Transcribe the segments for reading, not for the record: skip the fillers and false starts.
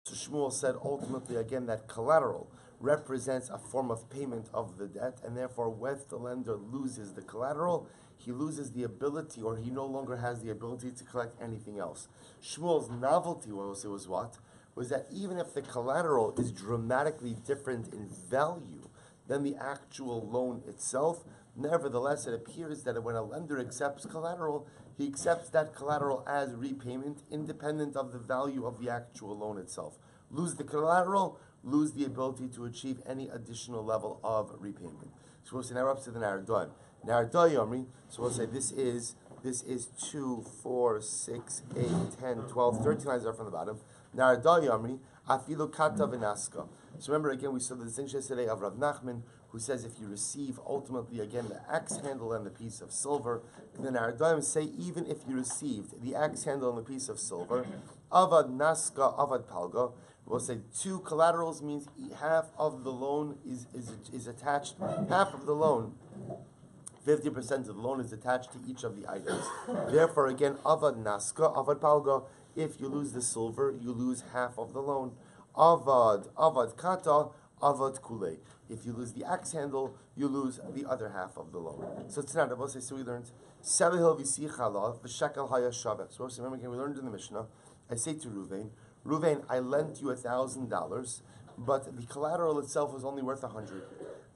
So Shmuel said ultimately again that collateral represents a form of payment of the debt, and therefore when the lender loses the collateral, he loses the ability, or he no longer has the ability to collect anything else. Shmuel's novelty was what? Was that even if the collateral is dramatically different in value than the actual loan itself, nevertheless it appears that when a lender accepts collateral, he accepts that collateral as repayment independent of the value of the actual loan itself. Lose the collateral, lose the ability to achieve any additional level of repayment. So we'll say now we're up to the Naradoim. Naradoy Yomri, so we'll say this is 2, 4, 6, 8, 10, 12, 13 lines are from the bottom. Naradoy Yomri, Afilu Kata Vinaska. So remember again, we saw the distinction yesterday of Rav Nachman, who says if you receive ultimately again the axe handle and the piece of silver, then our Doim say even if you received the axe handle and the piece of silver, Avad Naska, Avad Palga, we'll say 2 collaterals means half of the loan is attached, half of the loan, 50% of the loan is attached to each of the items. Therefore again, Avad Naska, Avad Palga, if you lose the silver, you lose half of the loan. Avad Kata, Avad Kule. If you lose the axe handle, you lose the other half of the loan. So it's not. So we learned Selihil Visichala V'Shekel Hayashavet. So remember again, we learned in the Mishnah. I say to Ruvain, I lent you $1,000, but the collateral itself was only worth 100.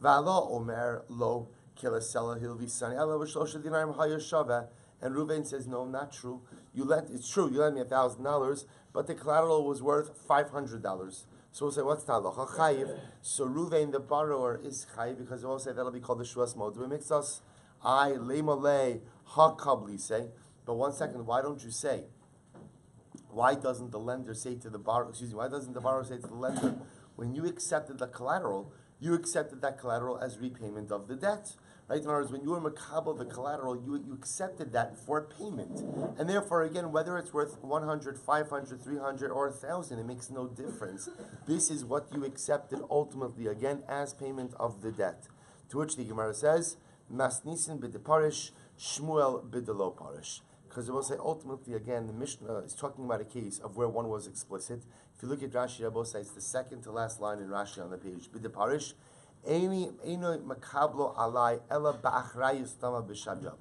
Va'ala Omer Lo Kilaselahil Visani Ela V'Shlosha Dinarim Hayashavet. And Ruvain says, no, not true. It's true, you lent me $1,000, but the collateral was worth $500. So we'll say, what's the halacha? Chayiv. So Ruvain, the borrower, is chayiv because we'll say that'll be called the Shevuos mode. We mix us. I lemalei hakabli say. But one second, why don't you say? Why doesn't the lender say to the borrower? Why doesn't the borrower say to the lender, when you accepted the collateral, you accepted that collateral as repayment of the debt? Right? In other words, when you were makabel the collateral, you accepted that for payment. And therefore, again, whether it's worth 100, 500, 300, or 1,000, it makes no difference. This is what you accepted ultimately, again, as payment of the debt. To which the Gemara says, Masnisin b'deparish, Shmuel b'delo parish. Because it will say, ultimately, again, the Mishnah is talking about a case of where one was explicit. If you look at Rashi, Rabbi, it's the second to last line in Rashi on the page. B'deparish, Eini makablo alai ela ba'achrayus tama b'shabyam.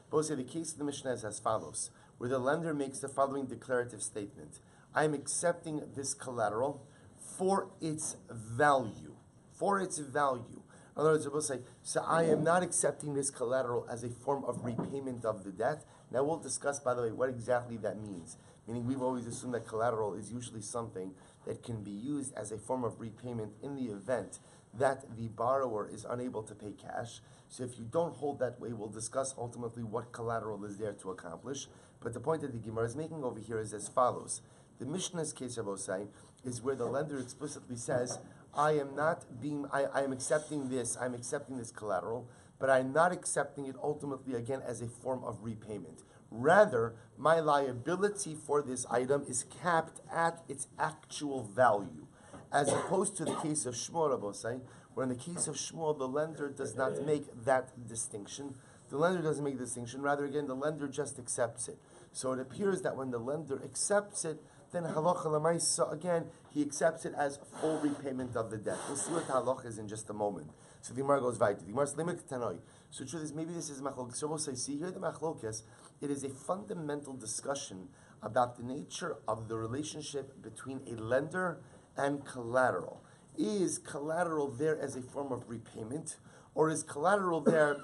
Both say the case of the Mishnah is as follows, where the lender makes the following declarative statement: I am accepting this collateral for its value. For its value. In other words, we'll say, so I am not accepting this collateral as a form of repayment of the debt. Now we'll discuss, by the way, what exactly that means. Meaning we've always assumed that collateral is usually something that can be used as a form of repayment in the event that the borrower is unable to pay cash. So if you don't hold that way, we'll discuss ultimately what collateral is there to accomplish. But the point that the Gemara is making over here is as follows. The Mishnah's case, Rabosai, is where the lender explicitly says, I am accepting this collateral, but I'm not accepting it ultimately again as a form of repayment. Rather, my liability for this item is capped at its actual value. As opposed to the case of Shmuel, Rabosai, where in the case of Shmuel, the lender does not make that distinction. The lender doesn't make the distinction. Rather, again, the lender just accepts it. So it appears that when the lender accepts it, then halacha l'maisa, again, he accepts it as full repayment of the debt. We'll see what the halacha is in just a moment. So the Gemara goes weiter. The Gemara says, limit tanoi. So the truth is, maybe this is machlokes. So we'll say, see here the machlokes, it is a fundamental discussion about the nature of the relationship between a lender and collateral. Is collateral there as a form of repayment, or is collateral there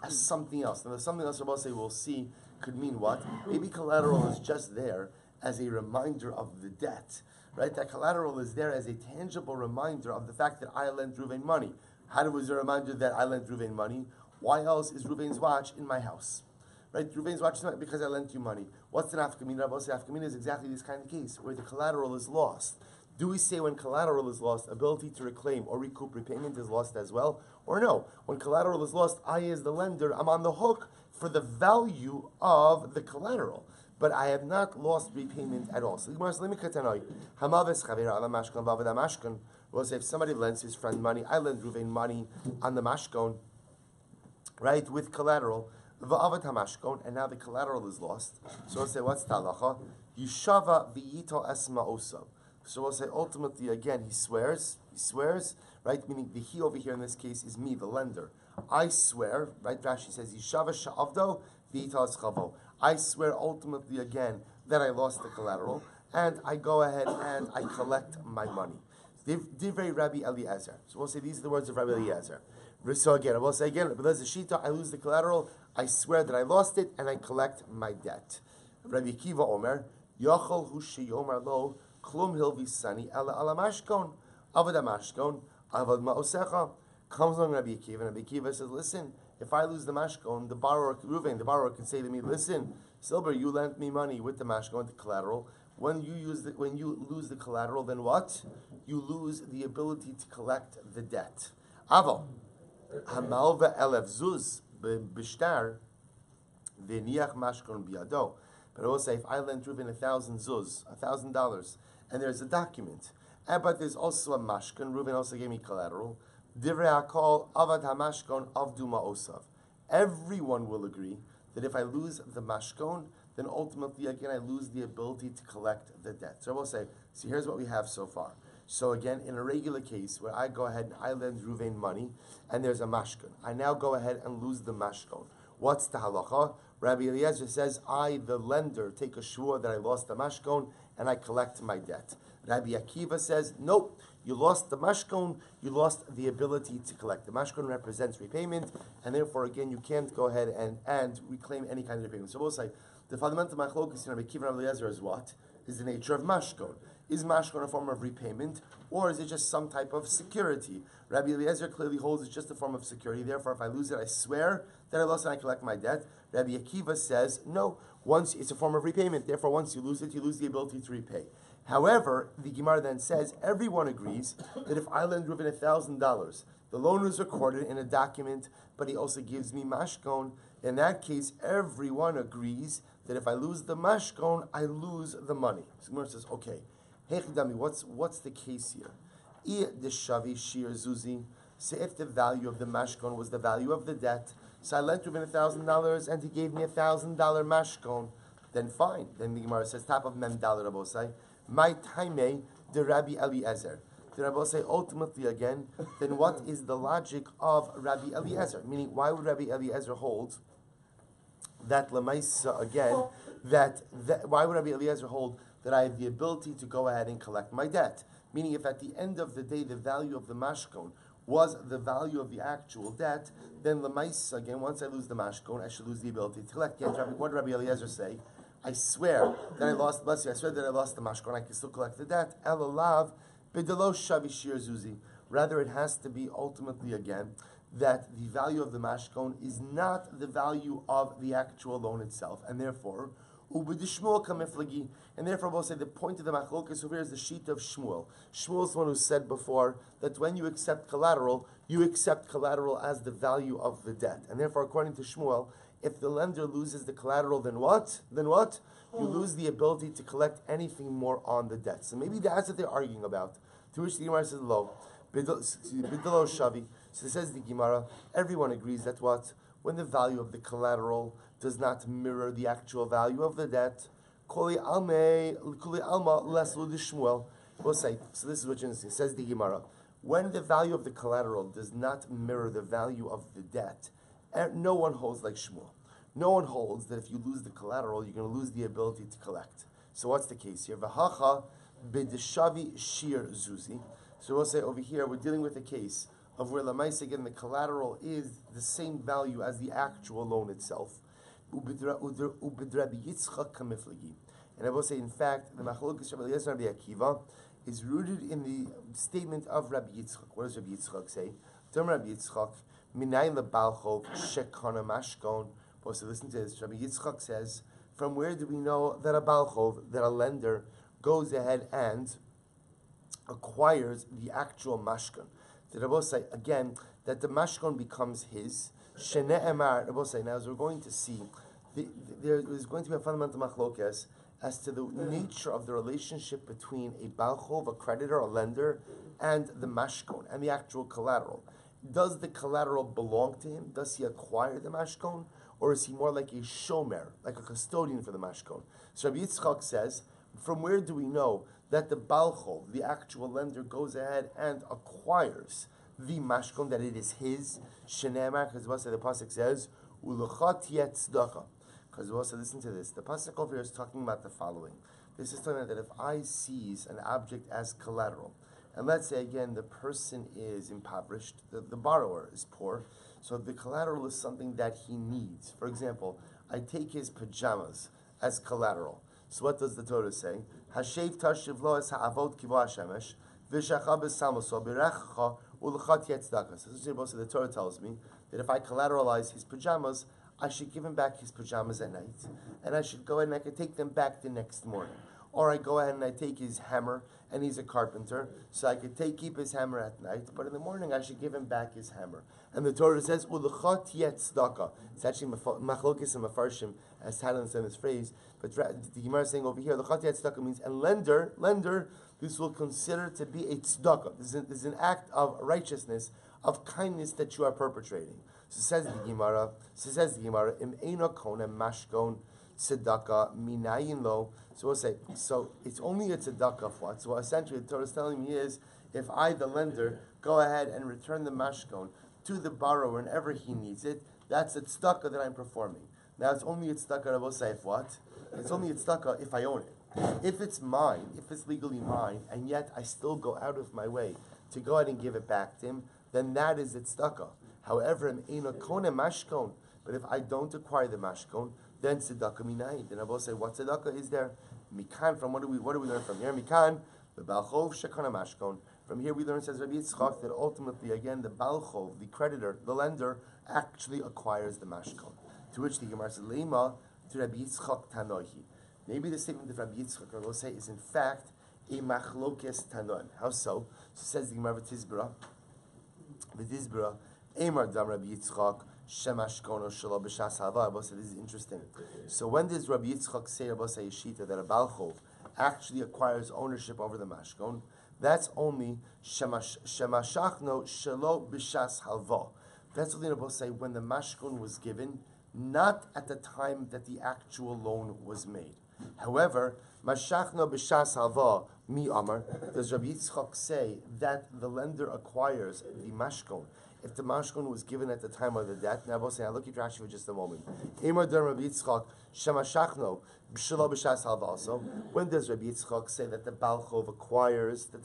as something else? Now, there's something else we'll see could mean what? Maybe collateral is just there as a reminder of the debt, right? That collateral is there as a tangible reminder of the fact that I lent Ruvain money. How was a reminder that I lent Ruvain money? Why else is Ruvain's watch in my house? Right? Ruvain's watch is not because I lent you money. What's the nafkamina? Rabbi say nafkamina is exactly this kind of case where the collateral is lost. Do we say when collateral is lost, ability to reclaim or recoup repayment is lost as well? Or no? When collateral is lost, I as the lender, I'm on the hook for the value of the collateral. But I have not lost repayment at all. So we'll say if somebody lends his friend money, I lend Ruvain money on the mashkon, right, with collateral, and now the collateral is lost. So we'll say, what's the halacha? Yishava v'yito esma osav. So we'll say ultimately again he swears, right? Meaning the he over here in this case is me, the lender. I swear, right? Rashi says Yishava sha'avdo v'yitas chavo. I swear ultimately again that I lost the collateral, and I go ahead and I collect my money. Divrei Rabbi Eliezer. So we'll say these are the words of Rabbi Eliezer. So again, we'll say again, Rabbi Eliezer Shita, I lose the collateral, I swear that I lost it, and I collect my debt. Rabbi Kiva Omer, Yochel hu sheyomar lo, klum hilvisani ela ala mashkon, avad mashkon, avad ma'osecha. Comes along Rabbi Kiva, and Rabbi Kiva says, listen, if I lose the mashkon, the borrower, Ruvain, the borrower can say to me, listen, Silber, you lent me money with the mashkon, the collateral. When you lose the collateral, then what? You lose the ability to collect the debt. Aval, hamalva elef zuz b'shtar v'niach mashkon biado. But I will say, if I lent Reuven 1,000 zuz, $1,000, and there's a document, but there's also a mashkon, Reuven also gave me collateral. Divrei hakol avad hamashkon avdu ma'osav. Everyone will agree that if I lose the mashkon, then ultimately, again, I lose the ability to collect the debt. So I will say, see, here's what we have so far. So again, in a regular case where I go ahead and I lend Ruvain money, and there's a mashkon, I now go ahead and lose the mashkon. What's the halacha? Rabbi Eliezer says, I, the lender, take a shvua that I lost the mashkon, and I collect my debt. Rabbi Akiva says, nope, you lost the mashkon, you lost the ability to collect. The mashkon represents repayment, and therefore, again, you can't go ahead and reclaim any kind of repayment. So we'll say, the fundamental machlokus in Rabbi Akiva and Rabbi Eliezer is what? Is the nature of mashkon. Is mashkon a form of repayment, or is it just some type of security? Rabbi Eliezer clearly holds it's just a form of security. Therefore, if I lose it, I swear that I lost it and I collect my debt. Rabbi Akiva says, no, once it's a form of repayment. Therefore, once you lose it, you lose the ability to repay. However, the Gemara then says, everyone agrees that if I lend Reuven $1,000, the loan was recorded in a document, but he also gives me mashkon. In that case, everyone agrees that if I lose the mashkon, I lose the money. So Gemara says, okay, hey Chidami, what's the case here? The shavi shir zuzi. So if the value of the mashkon was the value of the debt, so I lent Reuven $1,000 and he gave me $1,000 mashkon, then fine. Then the Gemara says, top of mem dalar rabosai, my taime de Rabbi Eliezer. The Rabbi say ultimately again, then what is the logic of Rabbi Eliezer? Meaning, why would Rabbi Eliezer hold that lemaisa again? That why would Rabbi Eliezer hold that I have the ability to go ahead and collect my debt? Meaning, if at the end of the day the value of the mashkon was the value of the actual debt, then lemaisa again, once I lose the mashkon, I should lose the ability to collect. Yes, what did Rabbi Eliezer say? I swear that I lost. Bless you. I swear that I lost the mashkon. I can still collect the debt. Elalav b'delo shavi shir zuzi. Rather, it has to be ultimately again that the value of the mashkon is not the value of the actual loan itself, and therefore ub'dishmuel kamiflagi. And therefore, we'll say the point of the machlokas over here is the sheet of Shmuel. Shmuel is the one who said before that when you accept collateral, you accept collateral as the value of the debt, and therefore, according to Shmuel, if the lender loses the collateral, then what? You lose the ability to collect anything more on the debt. So maybe that's what they're arguing about. To which the Gemara says, lo, bidelo shavi. So it says the Gemara, everyone agrees that what? When the value of the collateral does not mirror the actual value of the debt, kuli alma less Shmuel. We'll say, so this is what it says the Gemara. When the value of the collateral does not mirror the value of the debt, no one holds like Shmuel. No one holds that if you lose the collateral, you're going to lose the ability to collect. So what's the case here? V'hacha b'deshavi shir zuzi. So we'll say over here, we're dealing with a case of where lamaisa, again, the collateral is the same value as the actual loan itself. U'b'drabi yitzchak kamiflagi. And I will say, in fact, the machlokas Rabbi Eliezer and Rabbi Akiva is rooted in the statement of Rabbi Yitzchak. What does Rabbi Yitzchak say? Rabbi Yitzchak, Minay lebalchov shekana mashkon. So listen to this. Rabbi Yitzchak says, from where do we know that a balchov, that a lender, goes ahead and acquires the actual mashkon? The Rabbi say again that the mashkon becomes his. Shene'emar. Rabbi say now, as we're going to see, there is going to be a fundamental machlokas as to the nature of the relationship between a balchov, a creditor, a lender, and the mashkon and the actual collateral. Does the collateral belong to him? Does he acquire the mashkon? Or is he more like a shomer, like a custodian for the mashkon? So Rabbi Yitzchak says, from where do we know that the balchov, the actual lender, goes ahead and acquires the mashkon, that it is his. Shenemar, because the pasuk says, "Ulachat yet tzedakah." Because also listen to this. The pasuk over here is talking about the following. This is talking about that if I seize an object as collateral, and let's say again the person is impoverished, the borrower is poor, so the collateral is something that he needs. For example, I take his pajamas as collateral. So what does the Torah say? Hashev tashiv lo es ha'avot kivo hashemesh v'shacha b'samoso b'rechacha u'lechat yetzdaka. So the Torah tells me that if I collateralize his pajamas, I should give him back his pajamas at night, and I should go ahead and I could take them back the next morning. Or I go ahead and I take his hammer, and he's a carpenter, so I could keep his hammer at night, but in the morning I should give him back his hammer. And the Torah says, "Ulechat yetzdaka." It's actually machlokes and mafarshim as to how to understand this phrase, but the Gemara is saying over here, "Ulechat yetzdaka" means, and lender, this will consider to be a tzedakah. This is an act of righteousness, of kindness that you are perpetrating. So says the Gemara, "Im eino kona mashkon tzedakah minayin lo." So we'll say, so it's only a tzedakah for what? So essentially the Torah is telling me is, if I, the lender, go ahead and return the mashkon to the borrower whenever he needs it, that's a tzedakah that I'm performing. Now it's only a tzedakah, I will say, if what? It's only a tzedakah if I own it. If it's mine, if it's legally mine, and yet I still go out of my way to go ahead and give it back to him, then that is a tzedakah. However, in eino kona mashkon, but if I don't acquire the mashkon, then tzedakah minayin. Then I will say, what tzedakah is there? Mikan, from what do we learn from here? Mikan, the balchov shekana mashkon. From here we learn, says Rabbi Yitzchak, that ultimately, again, the balchov, the creditor, the lender, actually acquires the mashkon. To which the Gemara says, Leima, to Rabbi Yitzchak tanohi. Maybe the statement of Rabbi Yitzchak, I will say, is in fact a machlokes tanon. How so? So says the Gemara v'tizbra, Eimar dam Rabbi Yitzchak, Shemashkono Shelo B'Shas Hava. This is interesting. So when does Rabbi Yitzchak say Yeshita that a balchov actually acquires ownership over the mashkon? That's only Shemashachno Shelo B'Shas Hava. That's only Rabbi say when the mashkon was given, not at the time that the actual loan was made. However, Mashachno B'Shas Hava Mi Amar, does Rabbi Yitzchak say that the lender acquires the mashkon if the mashkon was given at the time of the debt? Now, I'll look at Rashi for just a moment. Emar der Rabbi Yitzchak Shemashachno B'Shelo B'Shas Halva. Also, when does Rabbi Yitzchak say that the balchov acquires the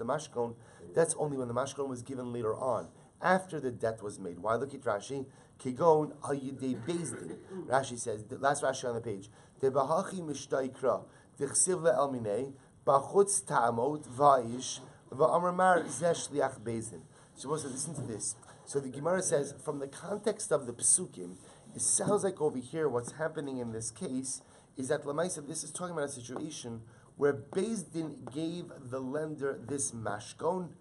mashkon? That's only when the mashkon was given later on, after the debt was made. Why? Look at Rashi. Kigon al yidei bezdin. Rashi says, the last Rashi on the page. Debahachi mishtaikra dichsiv le'elminei bachutz ta'amot va'ish va'amar zesh liach bezdin. So listen to this. So the Gemara says, from the context of the Pesukim, it sounds like over here what's happening in this case is that Lamaisa, this is talking about a situation where Beis Din gave the lender this mashkon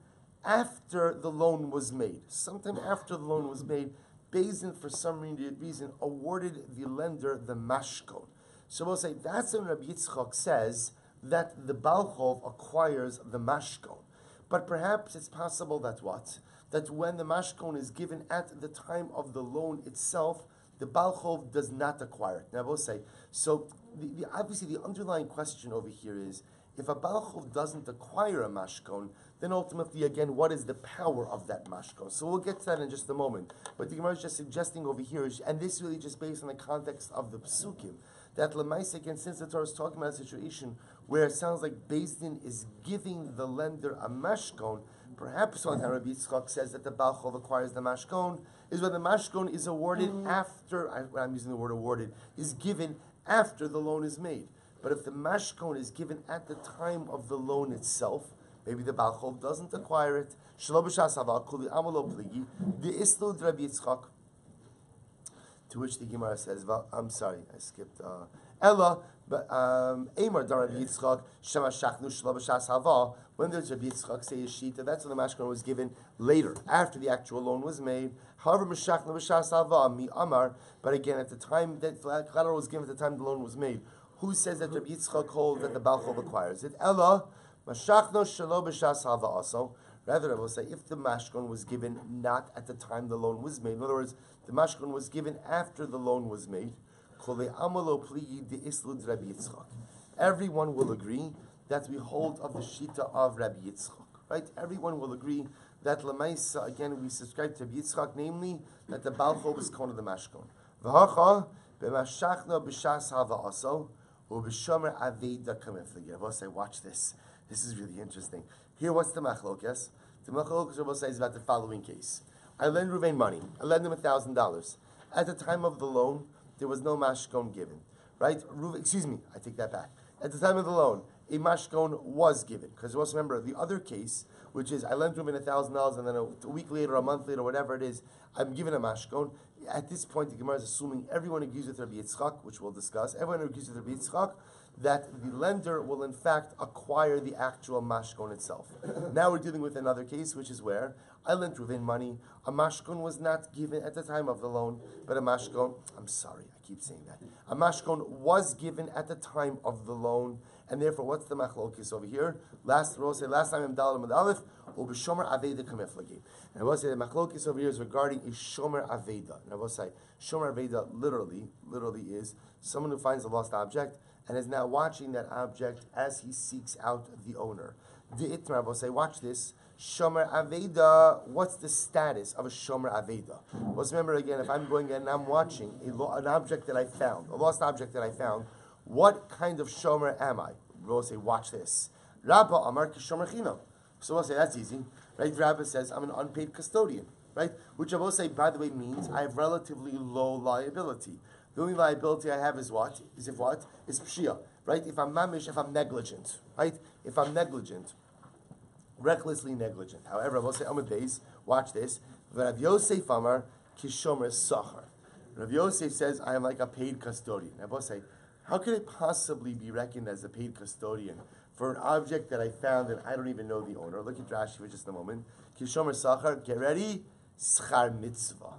after the loan was made. Sometime after the loan was made, Beis Din, for some reason, awarded the lender the mashkon. So we'll say that's when Rabbi Yitzchak says that the balchov acquires the mashkon. But perhaps it's possible that what? That when the mashkon is given at the time of the loan itself, the balchov does not acquire it. Now we'll say, so obviously the underlying question over here is, if a balchov doesn't acquire a mashkon, then ultimately, again, what is the power of that mashkon? So we'll get to that in just a moment. But the Gemara is just suggesting over here, and this really just based on the context of the Pesukim, that Lamaisa, again, since the Torah is talking about a situation where it sounds like Beis Din is giving the lender a mashkon, perhaps one time Rabbi Yitzchak says that the balchov acquires the mashkon, is when the mashkon is awarded after, I'm using the word awarded, is given after the loan is made. But if the mashkon is given at the time of the loan itself, maybe the balchov doesn't acquire it. Shelo b'shas hava kuli amalo pligi the islu Rabbi Yitzchak. To which the Gemara says, I'm sorry, I skipped. Ella, but Amar dar Rabbi Yitzchak shemashachnu shelo b'shas hava. When does Rabbi Yitzchak say Yeshita? That's when the mashkon was given later, after the actual loan was made. However, mashachnu b'shas hava mi amar. But again, at the time that collateral was given, at the time the loan was made, who says that Rabbi Yitzchak holds that the balchov acquires it? Ella, mashachnu shelo b'shas hava also. Rather, I will say, if the mashkon was given not at the time the loan was made, in other words, the mashkon was given after the loan was made, everyone will agree that we hold of the Shita of Rabbi Yitzchak. Right? Everyone will agree that Lamaisa, again, we subscribe to Rabbi Yitzchak, namely that the Balchol is Kona the Mashkon. V'hacha, b'mashachna b'shas hava'aso, u'b'shomer aveda kamifligir. Rabbi say, watch this. This is really interesting. Here, what's the machlokes? The machlokes, Rabbi say, is about the following case. I lend Ruvain money. I lend him $1,000. At the time of the loan, there was no mashkon given. Right? Excuse me, I take that back. At the time of the loan, a mashkon was given. Because also remember, the other case, which is I lent Ruvain $1,000 and then a week later, a month later, whatever it is, I'm given a mashkon. At this point, the Gemara is assuming everyone agrees with Rabbi Yitzchak, which we'll discuss. Everyone agrees with Rabbi Yitzchak that the lender will in fact acquire the actual mashkon itself. Now we're dealing with another case, which is where I lent Ruvain money. A mashkon was not given at the time of the loan, but a mashkon, I'm sorry, I keep saying that. A mashkon was given at the time of the loan, and therefore, what's the machlokis over here? Last time I'm dalam and aleph, ubishomer aveda kameflagi. And I will say the machlokis over here is regarding a shomer aveda. And I will say shomer aveda literally is someone who finds a lost object and is now watching that object as he seeks out the owner. The itmar, I will say, watch this. Shomer Aveda, what's the status of a Shomer Aveda? Well, remember again, if I'm going and I'm watching an object that I found, a lost object that I found, what kind of Shomer am I? We'll say, watch this. Rabba Amar Kishomer Chinam. So we'll say, that's easy. Right? Rabba says, I'm an unpaid custodian. Right? Which I will say, by the way, means I have relatively low liability. The only liability I have is what? Is pshia. Right? If I'm mamish, if I'm negligent. Right? If I'm negligent. Recklessly negligent. However, I will say, Amud Beis, watch this. Rav Yosef Amar Kishomer Sachar. Rav Yosef says, I am like a paid custodian. I will say, how could it possibly be reckoned as a paid custodian for an object that I found and I don't even know the owner? Look at Rashi for just a moment. Kishomer Sachar, get ready, Schar Mitzvah.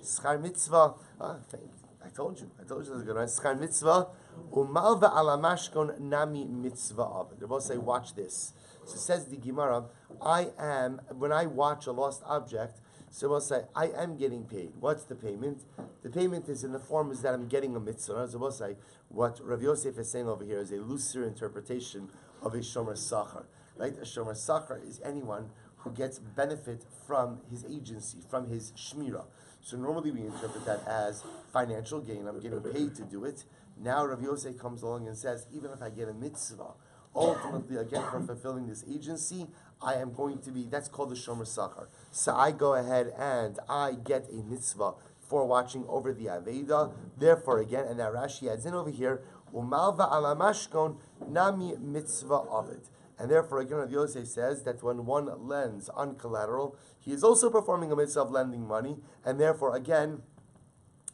Schar Mitzvah, I told you this is a good one. Schar Mitzvah, Umalva ala mashkon nami mitzvah abed. They both say, watch this. So says the Gemara, when I watch a lost object, so we'll say, I am getting paid. What's the payment? The payment is in the form is that I'm getting a mitzvah. So we'll say, what Rav Yosef is saying over here is a looser interpretation of a shomer sachar. Right? A shomer sachar is anyone who gets benefit from his agency, from his shmira. So normally we interpret that as financial gain. I'm getting paid to do it. Now Rav Yosef comes along and says, even if I get a mitzvah, ultimately, again, for fulfilling this agency, I am going to be, that's called the Shomer Sachar. So I go ahead and I get a mitzvah for watching over the Aveda. Therefore, again, and now Rashi adds in over here, Umalva ala mashkon nami mitzvah avid. And therefore, again, Rav Yosef says that when one lends on collateral, he is also performing a mitzvah of lending money, and therefore, again,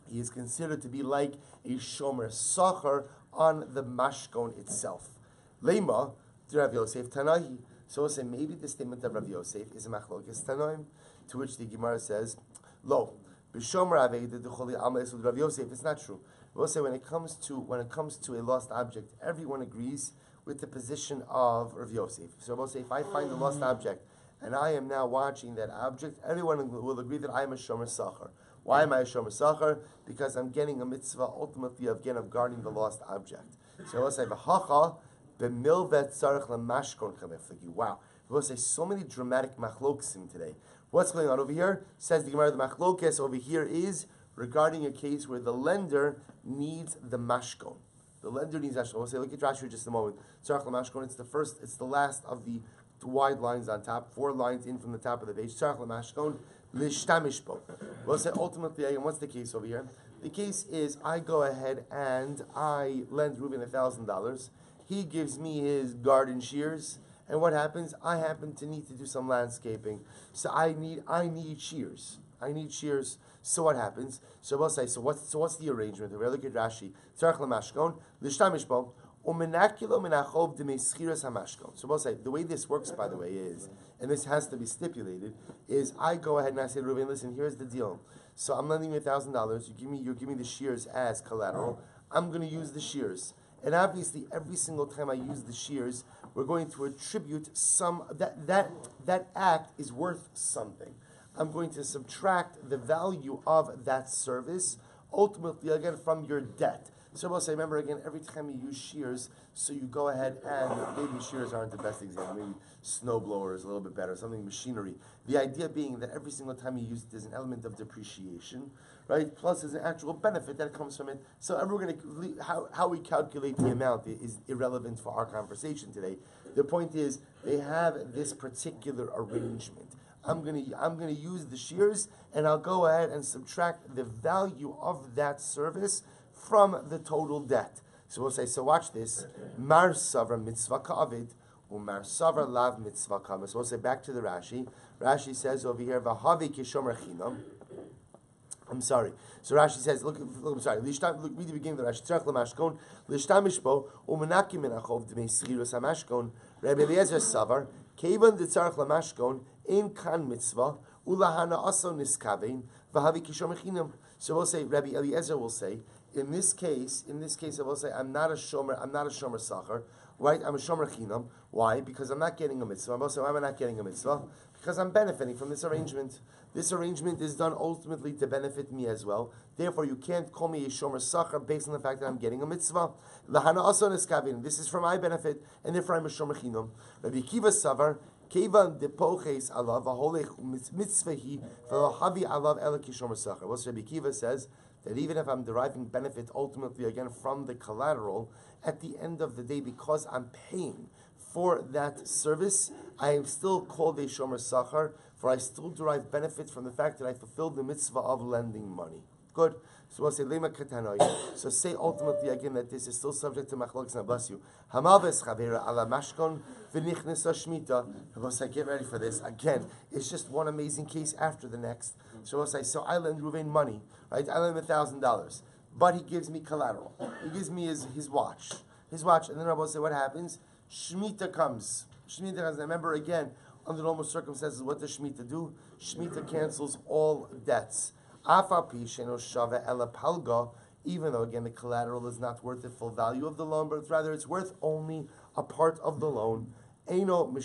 he is considered to be like a Shomer Sachar on the mashkon itself. Lema, to Rav Yosef Tanahi. So we'll say maybe the statement of Rav Yosef is a machlokes Tanaim, to which the Gemara says, Lo, b'shomer aveda d'choli alma esud Rav Yosef. It's not true. We'll say when it comes to a lost object, everyone agrees with the position of Rav Yosef. So we'll say if I find a lost object and I am now watching that object, everyone will agree that I am a shomer sachar. Why am I a shomer sachar? Because I'm getting a mitzvah ultimately of guarding the lost object. So we'll say v'hacha. Wow. We'll say so many dramatic machlokesim today. What's going on over here? Says the Gemara, the machlokes over here is regarding a case where the lender needs the mashkon. The lender needs mashkon. We'll say, look at Rashi for just a moment. Tzarech mashkon, it's the last of the wide lines on top, 4 lines in from the top of the page. Tzarech mashkon, lishtamish bo. We'll say ultimately, again, what's the case over here? The case is I go ahead and I lend Reuben $1,000. He gives me his garden shears, and what happens? I happen to need to do some landscaping, so I need shears. So what happens? So we'll say, so what's the arrangement? We look at Rashi. So we'll say the way this works, by the way, is, and this has to be stipulated, is I go ahead and I say, Reuven, listen, here's the deal. So I'm lending you $1,000. You give me the shears as collateral. I'm going to use the shears. And obviously, every single time I use the shears, we're going to attribute that act is worth something. I'm going to subtract the value of that service, ultimately, again, from your debt. So we'll say, remember again, every time you use shears, so you go ahead and maybe shears aren't the best example. Maybe snow blower is a little bit better, something machinery. The idea being that every single time you use it, there's an element of depreciation, right? Plus, there's an actual benefit that comes from it. So, we're going to how we calculate the amount is irrelevant for our conversation today. The point is, they have this particular arrangement. I'm gonna use the shears, and I'll go ahead and subtract the value of that service from the total debt. So we'll say, so watch this. Mar savra mitzvah ka'avid, umar savra lav mitzvah kama. So we'll say back to the Rashi. Rashi says over here, v'havi kishomer chinam. I'm sorry. So Rashi says, look I'm sorry. Read the beginning of the Rashi. Tzarech lamashkon lishtamish bo umenaki min achov dmei schiros hamashkon. Rabbi Eliezer savar kevan detzarech lamashkon in kan mitzvah ulahana aso niskavein v'havi kishomer chinam. So we'll say, Rabbi Eliezer will say, in this case, I will say, I'm not a shomer sacher, right? I'm a shomer chinam. Why? Because I'm not getting a mitzvah. I will say, why am I not getting a mitzvah? Because I'm benefiting from this arrangement. This arrangement is done ultimately to benefit me as well. Therefore, you can't call me a shomer sacher based on the fact that I'm getting a mitzvah. Lahana aso niskavin. This is for my benefit, and therefore I'm a shomer chinam. Rabbi Kiva savar. Kevan depoches alav aholech mitzvahi v'lohavi alav ela kishomer sacher. What Rabbi Kiva says, that even if I'm deriving benefit ultimately again from the collateral, at the end of the day, because I'm paying for that service, I am still called a shomer sachar, for I still derive benefit from the fact that I fulfilled the mitzvah of lending money. Good. So we'll say lema katanoi. So say ultimately again that this is still subject to machlokes. Now bless you. Hamal v'eschavera ala mashkon v'nichnesa shmita. We'll say get ready for this again. It's just one amazing case after the next. So we'll say, so I lend Ruvain money, right? I lend him $1,000, but he gives me collateral. He gives me his watch, and then I will say, what happens? Shmita comes. Remember again, under normal circumstances, what does Shmita do? Shmita cancels all debts. Even though again the collateral is not worth the full value of the loan, but rather it's worth only a part of the loan. We'll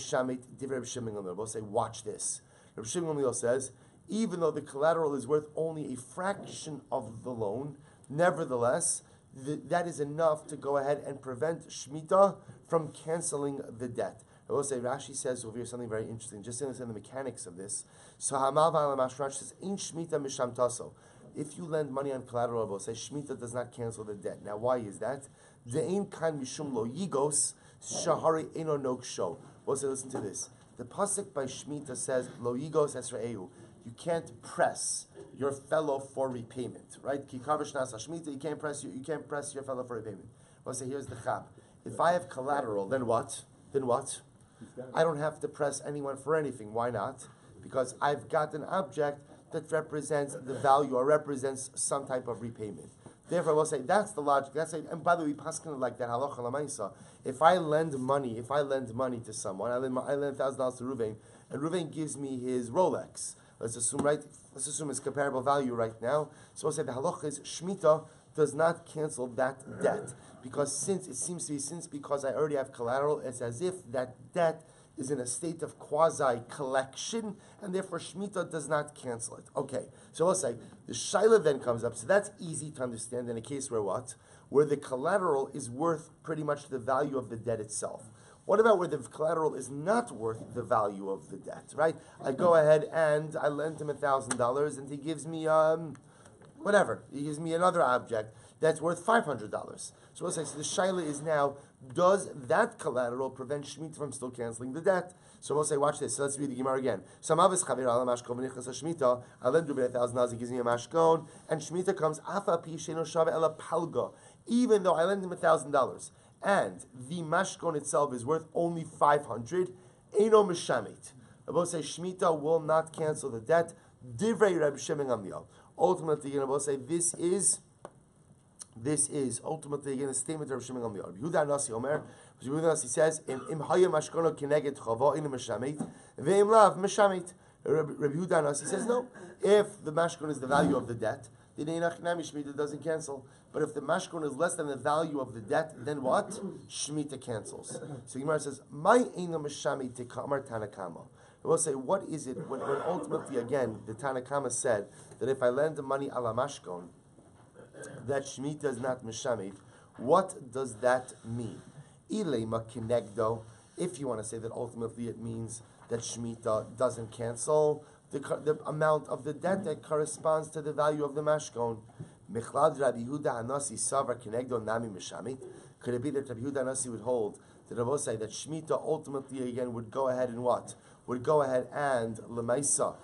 say, watch this. Rabbi Shimon Gamliel says, even though the collateral is worth only a fraction of the loan, nevertheless, that is enough to go ahead and prevent Shemitah from canceling the debt. I will say, Rashi says over here something very interesting, just to understand the mechanics of this. So Hamal Rashi says, Ein Shemitah Misham Taso. If you lend money on collateral, we'll say Shemitah does not cancel the debt. Now, why is that? De'ein kan mishum lo yigos shahari eno nok sho. We'll say, listen to this. The pasuk by Shemitah says, lo yigos esra'ehu. You can't press your fellow for repayment, right? You can't press your fellow for repayment. We'll say, here's the chap. If I have collateral, then what? I don't have to press anyone for anything. Why not? Because I've got an object that represents the value or represents some type of repayment. Therefore, we'll say that's the logic. And by the way, paskin like that halacha lamaisa. If I lend money to someone, I lend $1,000 to Ruvain, and Ruvain gives me his Rolex. Let's assume it's comparable value right now. So we'll say the halacha is Shemitah does not cancel that debt. Because because I already have collateral, it's as if that debt is in a state of quasi-collection, and therefore Shemitah does not cancel it. Okay, so we'll say, the Shaila then comes up, so that's easy to understand in a case where what? Where the collateral is worth pretty much the value of the debt itself. What about where the collateral is not worth the value of the debt, right? I go ahead and I lend him $1,000 and he gives me, he gives me another object that's worth $500. So we'll say, so the shaila is now, does that collateral prevent Shemitah from still canceling the debt? So we'll say, watch this. So let's read the Gemara again. I lend Ruben $1,000, he gives me a mashkon, and Shemitah comes, even though I lend him $1,000, and the mashkon itself is worth only $500, Eino Mishamit. I will say, Shemitah will not cancel the debt. Divrei Rabbi Shimon Gamliel. Ultimately, I will say, this is ultimately again a statement of Rabbi Shimon Gamliel. Rabbi Yehuda Nasi Omer, Rabbi Yehuda Nasi says, "Im haya mashkono kineged chava in mishamit, ve'im lav mishamit." Rabbi Yehuda Nasi says, no. If the mashkon is the value of the debt, then Shemitah doesn't cancel. But if the mashkon is less than the value of the debt, then what? Shemitah cancels. So Gemara says, "My eina mishamit tekamar Tanakama." I will say, what is it when ultimately again the Tanakama said that if I lend the money ala mashkon, that Shemitah is not Mishamit. What does that mean? Ilema Kinegdo, if you want to say that ultimately it means that Shemitah doesn't cancel the amount of the debt that corresponds to the value of the mashkon. Michlad Rabbi Yehuda Hanasi Savar Kinegdo Nami Mishamit. Could it be that Rabbi Yehuda Hanasi would hold that Rabbi say that Shemitah ultimately again would go ahead and what? Would go ahead and Lemaisa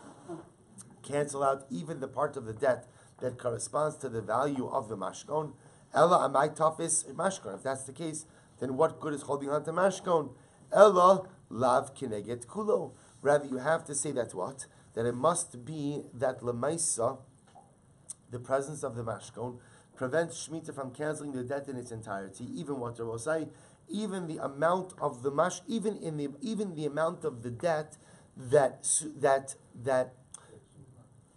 cancel out even the part of the debt that corresponds to the value of the mashkon. Ella amai tafis mashkon. If that's the case, then what good is holding on to mashkon? Ella lav kineget kulo. Rather, you have to say that what? That it must be that lemaisa, the presence of the mashkon, prevents Shemitah from canceling the debt in its entirety. Even what Rabbi say, even the amount of the even the amount of the debt that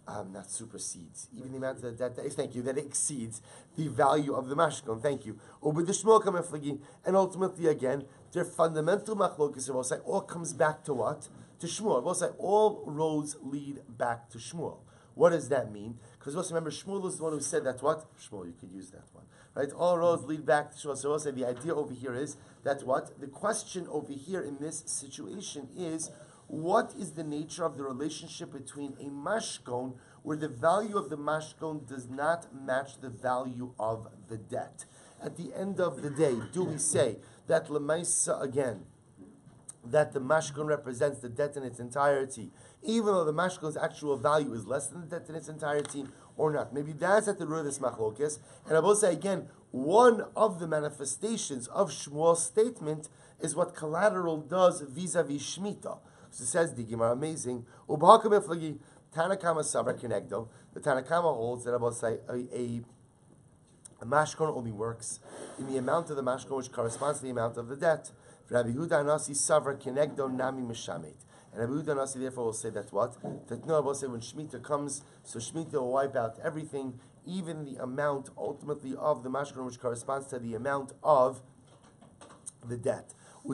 not supersedes, even the amount of the debt that exceeds the value of the mashkon. Thank you. And ultimately, again, their fundamental machlokes all comes back to what? To Shmuel. All roads lead back to Shmuel. What does that mean? Because remember, Shmuel is the one who said that what? Shmuel, you could use that one. Right? All roads lead back to Shmuel. So also the idea over here is that what? The question over here in this situation is, what is the nature of the relationship between a mashkon where the value of the mashkon does not match the value of the debt? At the end of the day, do we say that lemaisa again, that the mashkon represents the debt in its entirety, even though the mashkon's actual value is less than the debt in its entirety, or not? Maybe that's at the root of this machlokes. And I will say again, one of the manifestations of Shmuel's statement is what collateral does vis-a-vis Shemitah. So it says the Gemara, amazing. Tanakama Sabra Kenegdo. The Tanakama holds that about say a mashkon only works in the amount of the mashkon which corresponds to the amount of the debt. Rabbi Yehuda Nasi Sabra Kenegdo Nami Mishamet. And Rabbi Yehuda Nasi therefore will say that what? That no, I will say when Shemitah comes, so Shemitah will wipe out everything, even the amount ultimately of the mashkon which corresponds to the amount of the debt. So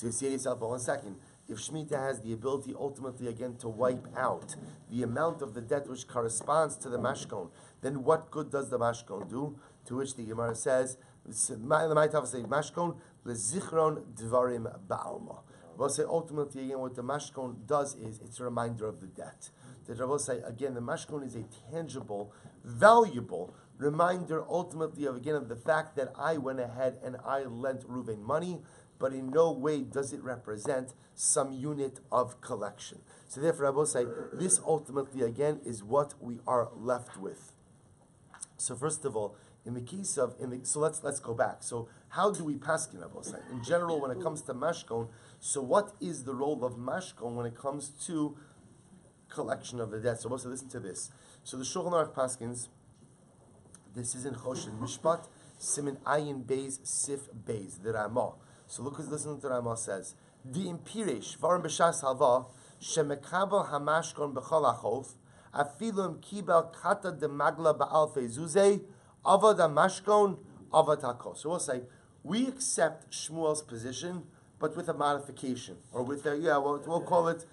you see yourself for 1 second. If Shemitah has the ability ultimately again to wipe out the amount of the debt which corresponds to the mashkon, then what good does the mashkon do? To which the Gemara says, mashkon lezichron dvarim ba'alma. We'll say ultimately again what the mashkon does is it's a reminder of the debt. The Rabbi say again the mashkon is a tangible, valuable reminder ultimately of the fact that I went ahead and I lent Reuven money, but in no way does it represent some unit of collection. So therefore I will say this ultimately again is what we are left with. So first of all, so let's go back. So how do we paskin, I will say? In general, when it comes to mashkon, so what is the role of mashkon when it comes to collection of the debt? So we'll say, listen to this. So the Shulchan Aruch paskins, this is in Choshen Mishpat, Simin Ayin Beis Sif Beis, the Ramah. So listen to the Ramah says, the impiresh varim b'shas halva shemekabel hamashkon b'chol achof afilum kibel kata de magla ba'alfei zuzei avad hamashkon avad hakos. So we'll say we accept Shmuel's position, but with a modification, or with a we'll call it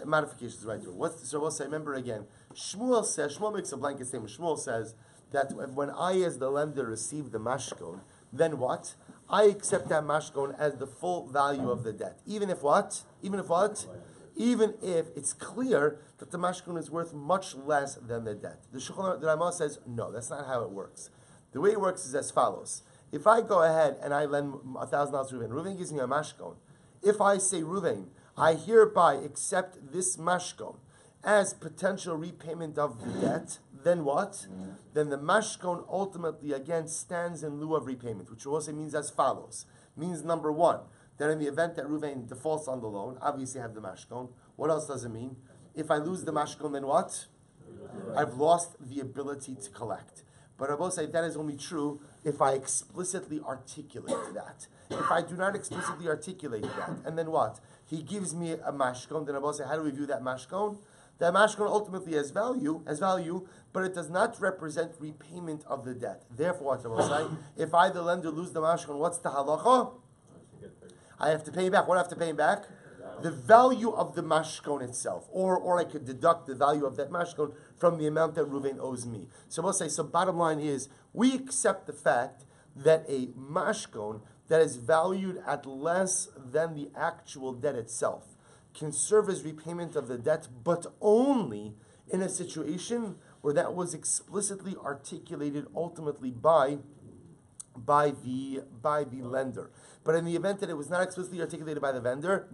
modification is the right word. So we'll say, remember again, Shmuel makes a blanket statement. Shmuel says that when I as the lender receive the mashkon, then what? I accept that mashkon as the full value of the debt. Even if what? Even if it's clear that the mashkon is worth much less than the debt. The Ramah says, no, that's not how it works. The way it works is as follows. If I go ahead and I lend $1,000 to Reuven, Reuven gives me a mashkon. If I say, Reuven, I hereby accept this mashkon as potential repayment of the debt, then what? Then the mashkon ultimately again stands in lieu of repayment, which also means as follows. Means number one, that in the event that Reuven defaults on the loan, obviously I have the mashkon. What else does it mean? If I lose the mashkon, then what? I've lost the ability to collect. But I will say that is only true if I explicitly articulate that. If I do not explicitly articulate that, and then what? He gives me a mashkon, then I will say, how do we view that mashkon? That mashkon ultimately has value, but it does not represent repayment of the debt. Therefore, what I will say, if I, the lender, lose the mashkon, what's the halacha? I have to pay him back. What do I have to pay him back? the value of the mashkon itself, or I could deduct the value of that mashkon from the amount that Reuven owes me. So we'll say, so bottom line is, we accept the fact that a mashkon that is valued at less than the actual debt itself can serve as repayment of the debt, but only in a situation where that was explicitly articulated ultimately by the lender. But in the event that it was not explicitly articulated by the lender,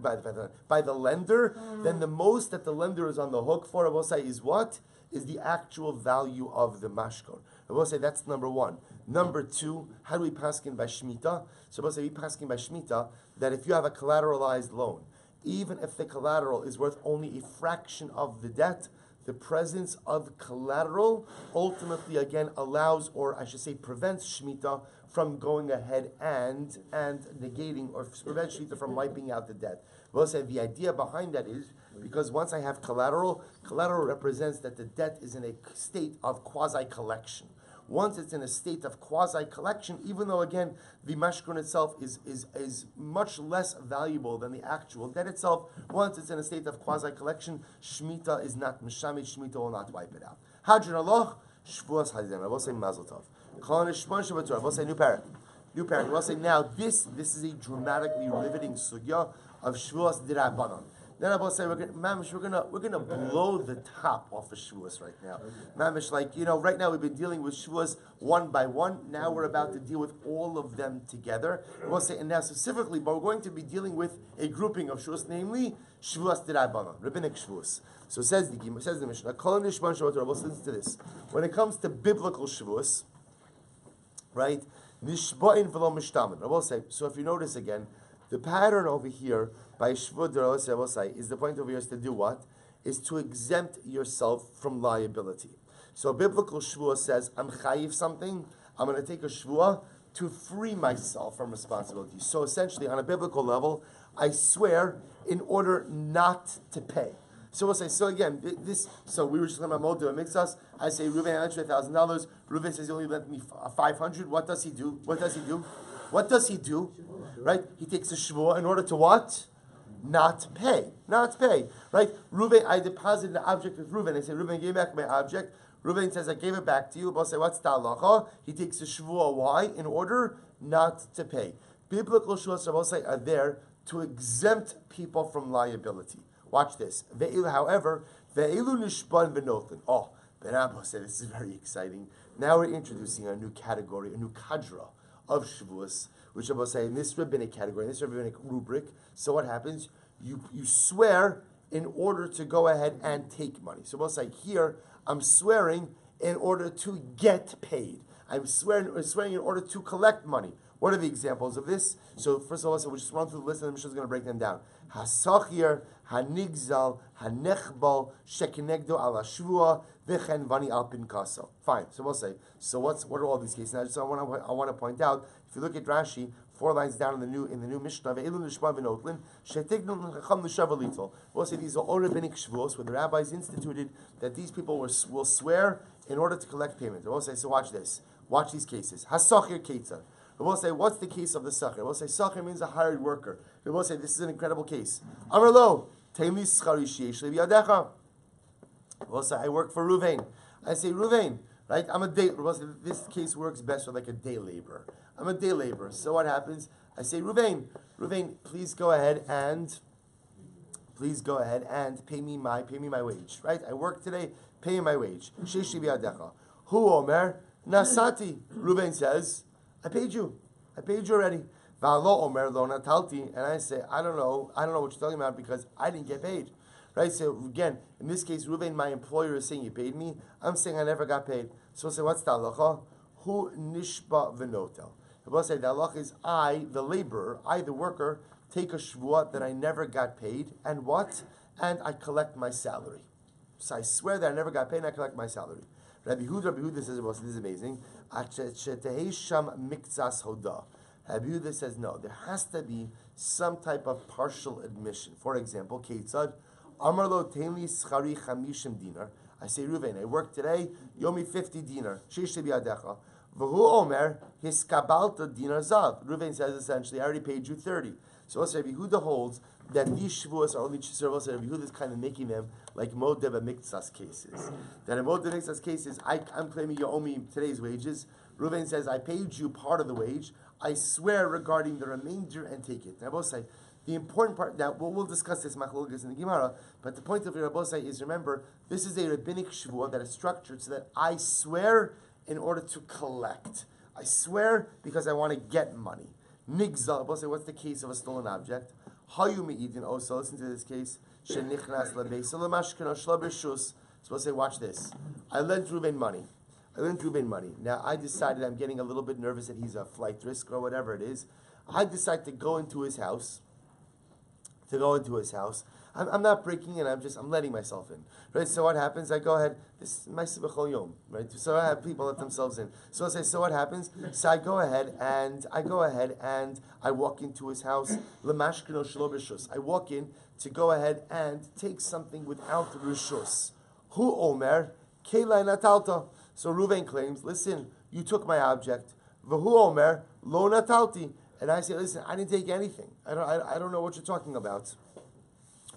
then the most that the lender is on the hook for, I will say, is what? Is the actual value of the mashkon. I will say that's number one. Number two, how do we paskin by shmita? So I will say we paskin by shmita that if you have a collateralized loan, even if the collateral is worth only a fraction of the debt, the presence of collateral ultimately again allows, or I should say prevents Shemitah from going ahead and negating, or prevents Shemitah from wiping out the debt. We'll say the idea behind that is because once I have collateral represents that the debt is in a state of quasi-collection. Once it's in a state of quasi-collection, even though again the mashkon itself is much less valuable than the actual debt itself, once it's in a state of quasi-collection, Shemitah is not mishamit, Shemitah will not wipe it out. Hadron Allah, Shevuos Hazem. I will say Mazel Tov. I will say new parent. I will say now this is a dramatically riveting sugya of Shevuos D'Rabbanan. Then I will say we're gonna blow the top off of Shevuos right now. Mamish, right now we've been dealing with Shevuos one by one. Now we're about to deal with all of them together. I will say, and now specifically, but we're going to be dealing with a grouping of Shevuos, namely Shevuos D'Rabbanan, rabbinic Shevuos. So says the Mishnah. Listen to this. When it comes to biblical Shevuos, right? Nishba'in v'lo mishtamin. I will say. So if you notice again, the pattern over here by Shvud Derosai is the point over here is to do what? Is to exempt yourself from liability. So biblical Shvuah says, I'm chayiv something, I'm going to take a Shvuah to free myself from responsibility. So essentially, on a biblical level, I swear in order not to pay. So we'll say, so again, so we were just talking about Modu and Mixas. I say, Reuven, I lent you $1,000. Reuven says, he only lent me $500. What does he do? Right? He takes a Shvuah in order to what? Not pay. Right? Reuven, I deposited the object with Reuven. I say, Reuven, give me back my object. Reuven says, I gave it back to you. We'll say, what's the halacha? He takes a Shvuah. Why? In order not to pay. Biblical Shvuahs are there to exempt people from liability. Watch this. However, ve'ilu nishban v'noten. Oh, Ben Abba said this is very exciting. Now we're introducing a new category, a new kadra of Shevuos, which I will say in this rabbinic category, in this rabbinic rubric. So what happens? You swear in order to go ahead and take money. So we'll say here, I'm swearing in order to get paid. I'm swearing in order to collect money. What are the examples of this? So first of all, we'll just run through the list and the Mishnah is going to break them down. Hasachir, hanigzal, hanechbal, shekinegdo ala shvua, v'chen vani al pinkaso. Fine. So we'll say. So what are all these cases? Now, I want to point out. If you look at Rashi, 4 lines down in the new Mishnah, we'll say these are all rabbinic shvuos where the rabbis instituted that these people will swear in order to collect payment. We'll say. So watch this. Watch these cases. Hasachir ketzah. We'll say, what's the case of the sachir? We'll say, sachir means a hired worker. We'll say, this is an incredible case. Amar lo, teimli schari sheyesh li biyadecha. We'll say, I work for Reuven. I say, Reuven, right? I'm a day. We'll say, this case works best for like a day laborer. I'm a day laborer. So what happens? I say, Reuven, please go ahead and pay me my wage. Right? I work today. Pay me my wage. Sheyesh li biyadecha. Hu omer nasati. Reuven says, I paid you already. And I say, I don't know what you're talking about because I didn't get paid. Right? So again, in this case, Reuven, my employer is saying you paid me. I'm saying I never got paid. So I say, what's the halacha? Hu nishba v'notel. We'll say the halacha is I, the laborer, I, the worker, take a shvuah that I never got paid, and what? And I collect my salary. So I swear that I never got paid and I collect my salary. Rabbi Huda says, well, this is amazing. Rabbi Huda says, no, there has to be some type of partial admission. For example, Ketzad, Amar lo teimli schari chamishim dinar. I say, Reuven, I work today, you owe me 50 dinar. Sheish biyadecha. V'hu omer, hiskabalta dinar zav. Reuven says essentially, I already paid you 30. So also Rabbi Yehuda holds that these Shevuos are only Shevuos. Rabbi Yehuda is kind of making them like Modeh Miktsas cases. That in Modeh Miktsas cases, I'm claiming you owe me today's wages. Reuven says, I paid you part of the wage. I swear regarding the remainder and take it. Now, both say the important part. Now, we'll discuss this machlokes in the Gemara. But the point of the Rabbosai is, remember, this is a rabbinic Shevuah that is structured so that I swear in order to collect. I swear because I want to get money. Nigzal. Rabbosai, what's the case of a stolen object? Hayu me'idin also. Listen to this case. Shenichnas lebeis lamashkena shlabishus. Supposed to say, watch this. I lent Reuven money. Now I decided I'm getting a little bit nervous that he's a flight risk or whatever it is. I decide to go into his house. I'm not breaking in. I'm letting myself in. Right. So what happens? I go ahead. This is my sibachol yom. Right. So I have people let themselves in. So I say. So what happens? So I go ahead and I walk into his house. Lemashkino shelo b'shus. I walk in to go ahead and take something without rishus. Hu omer kelai natalta. So Reuven claims, listen, you took my object. V'hu omer lo natalti. And I say, listen, I didn't take anything. I don't know what you're talking about.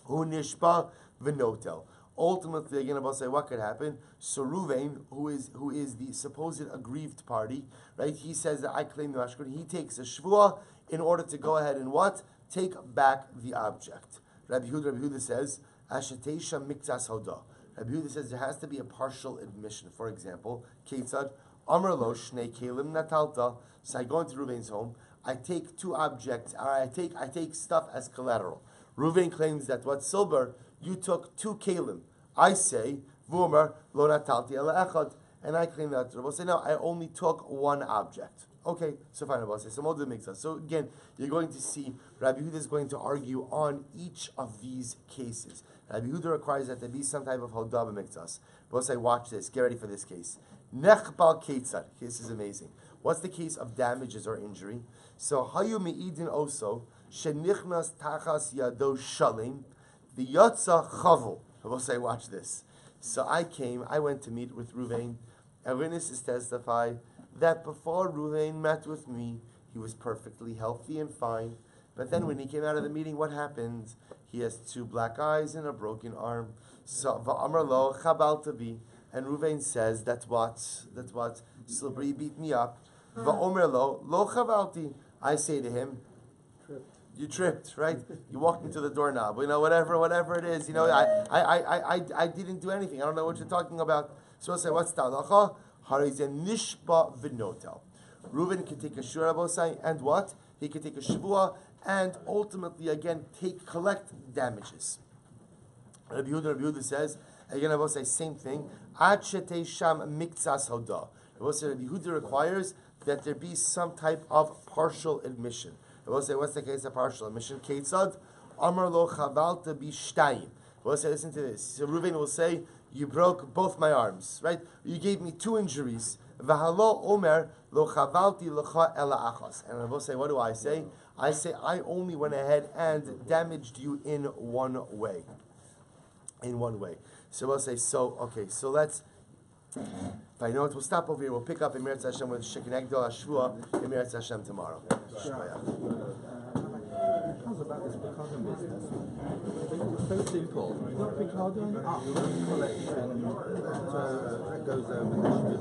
Hu nishpa v'notel. Ultimately, again, I'll say what could happen. So Reuven, who is the supposed aggrieved party, right? He says that I claim the mashkun. He takes a shvuah in order to go ahead and what? Take back the object. Rabbi Yehuda says, Ashetesha miktas hodah. Rabbi Yehuda says there has to be a partial admission. For examlo, Ketzad, Amar lo shnei kelim natalta. So I go into Reuven's home. I take two objects. I take stuff as collateral. Reuven claims that what Silber, you took two kelim. I say Vumer lo natalti ela echad, and I claim that. Rabbi say no, I only took one object. Okay, so fine, Rabbi say so. Modeh Miktsas. So again, you're going to see Rabbi Yehuda is going to argue on each of these cases. Rabbi Yehuda requires that there be some type of hodah b'miktsas. But say, watch this. Get ready for this case. Nechbal ketzad. This is amazing. What's the case of damages or injury? So hayu me'idin also shenichnas tachas yado shalim the yotza chavu. We'll say, watch this. So I went to meet with Reuven. And witnesses testify that before Reuven met with me, he was perfectly healthy and fine. But then when he came out of the meeting, what happened? He has two black eyes and a broken arm. So va'amar lo chabal bi, and Reuven says, that's what Silber beat me up. Va'omer lo chabalti. I say to him, you tripped, right? You walked into the doorknob. Whatever it is. I didn't do anything. I don't know what you're talking about. So I say, what's the halacha? Harizen nishba v'notel. Reuven can take a shura bosai, and what? He can take a shvuah, and ultimately, again, collect damages. Rabbi Yehuda says, again, I will say same thing. Ad shetei sham miktsas hodah. Rabbi Yehuda requires that there be some type of partial admission. I will say, what's the case of partial admission? Ketzad amar lo chavalta bishtayim. I will say, listen to this. So Reuven will say, you broke both my arms, right? You gave me two injuries. V'halo omer lo chavalti lecha ela achas. And I will say, what do I say? I say, I only went ahead and damaged you in one way. So we'll say, so let's, if I know it, we'll stop over here. We'll pick up Emirat Hashem with Shekinah Gdol HaShvuah, Emirat Hashem tomorrow. How's about this Picardon business? It's so simple. You've got Picardon, collection, that goes over.